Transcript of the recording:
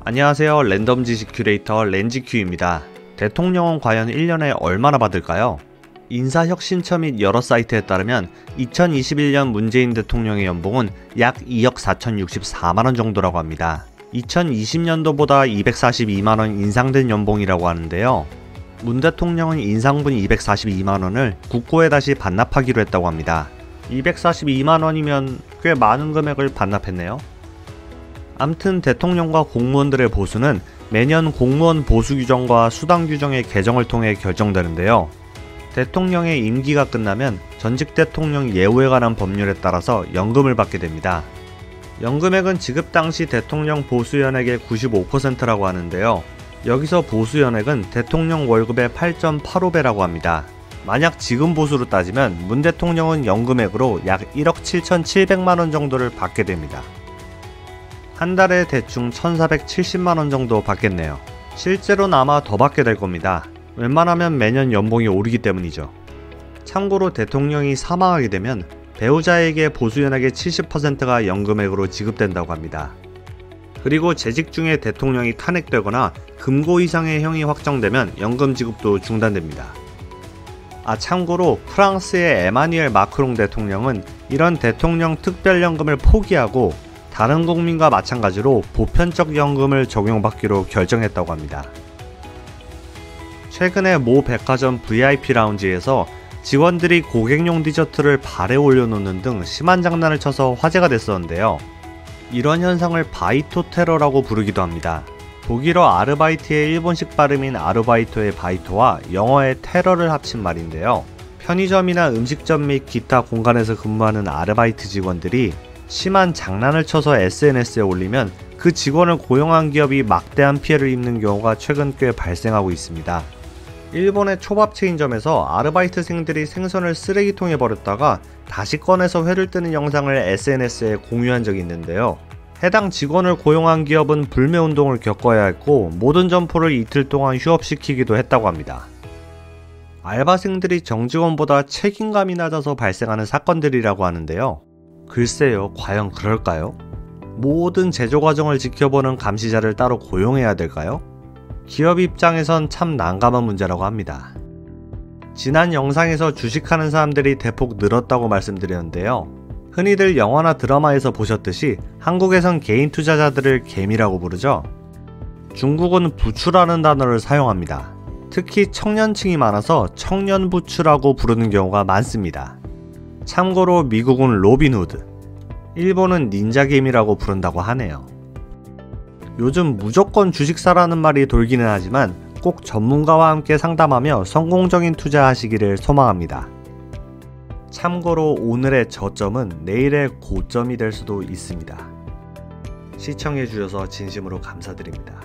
안녕하세요. 랜덤 지식 큐레이터 렌지큐입니다. 대통령은 과연 1년에 얼마나 받을까요? 인사혁신처 및 여러 사이트에 따르면 2021년 문재인 대통령의 연봉은 약 2억 4,064만원 정도라고 합니다. 2020년도보다 242만원 인상된 연봉이라고 하는데요. 문 대통령은 인상분 242만원을 국고에 다시 반납하기로 했다고 합니다. 242만원이면 꽤 많은 금액을 반납했네요. 암튼 대통령과 공무원들의 보수는 매년 공무원 보수 규정과 수당 규정의 개정을 통해 결정되는데요. 대통령의 임기가 끝나면 전직 대통령 예우에 관한 법률에 따라서 연금을 받게 됩니다. 연금액은 지급 당시 대통령 보수연액의 95%라고 하는데요. 여기서 보수연액은 대통령 월급의 8.85배라고 합니다. 만약 지금 보수로 따지면 문 대통령은 연금액으로 약 1억 7,700만원 정도를 받게 됩니다. 한 달에 대충 1,470만원 정도 받겠네요. 실제로는 아마 더 받게 될 겁니다. 웬만하면 매년 연봉이 오르기 때문이죠. 참고로 대통령이 사망하게 되면 배우자에게 보수연액의 70%가 연금액으로 지급된다고 합니다. 그리고 재직 중에 대통령이 탄핵되거나 금고 이상의 형이 확정되면 연금 지급도 중단됩니다. 참고로 프랑스의 에마뉘엘 마크롱 대통령은 이런 대통령 특별연금을 포기하고 다른 국민과 마찬가지로 보편적 연금을 적용받기로 결정했다고 합니다. 최근에 모 백화점 VIP 라운지에서 직원들이 고객용 디저트를 발에 올려놓는 등 심한 장난을 쳐서 화제가 됐었는데요. 이런 현상을 바이토 테러라고 부르기도 합니다. 독일어 아르바이트의 일본식 발음인 아르바이토의 바이토와 영어의 테러를 합친 말인데요. 편의점이나 음식점 및 기타 공간에서 근무하는 아르바이트 직원들이 심한 장난을 쳐서 SNS에 올리면 그 직원을 고용한 기업이 막대한 피해를 입는 경우가 최근 꽤 발생하고 있습니다. 일본의 초밥 체인점에서 아르바이트생들이 생선을 쓰레기통에 버렸다가 다시 꺼내서 회를 뜨는 영상을 SNS에 공유한 적이 있는데요. 해당 직원을 고용한 기업은 불매운동을 겪어야 했고 모든 점포를 이틀 동안 휴업시키기도 했다고 합니다. 알바생들이 정직원보다 책임감이 낮아서 발생하는 사건들이라고 하는데요. 글쎄요, 과연 그럴까요? 모든 제조 과정을 지켜보는 감시자를 따로 고용해야 될까요? 기업 입장에선 참 난감한 문제라고 합니다. 지난 영상에서 주식하는 사람들이 대폭 늘었다고 말씀드렸는데요. 흔히들 영화나 드라마에서 보셨듯이 한국에선 개인 투자자들을 개미라고 부르죠. 중국은 부추라는 단어를 사용합니다. 특히 청년층이 많아서 청년부추라고 부르는 경우가 많습니다. 참고로 미국은 로빈후드, 일본은 닌자개미라고 부른다고 하네요. 요즘 무조건 주식 사라는 말이 돌기는 하지만 꼭 전문가와 함께 상담하며 성공적인 투자하시기를 소망합니다. 참고로 오늘의 저점은 내일의 고점이 될 수도 있습니다. 시청해주셔서 진심으로 감사드립니다.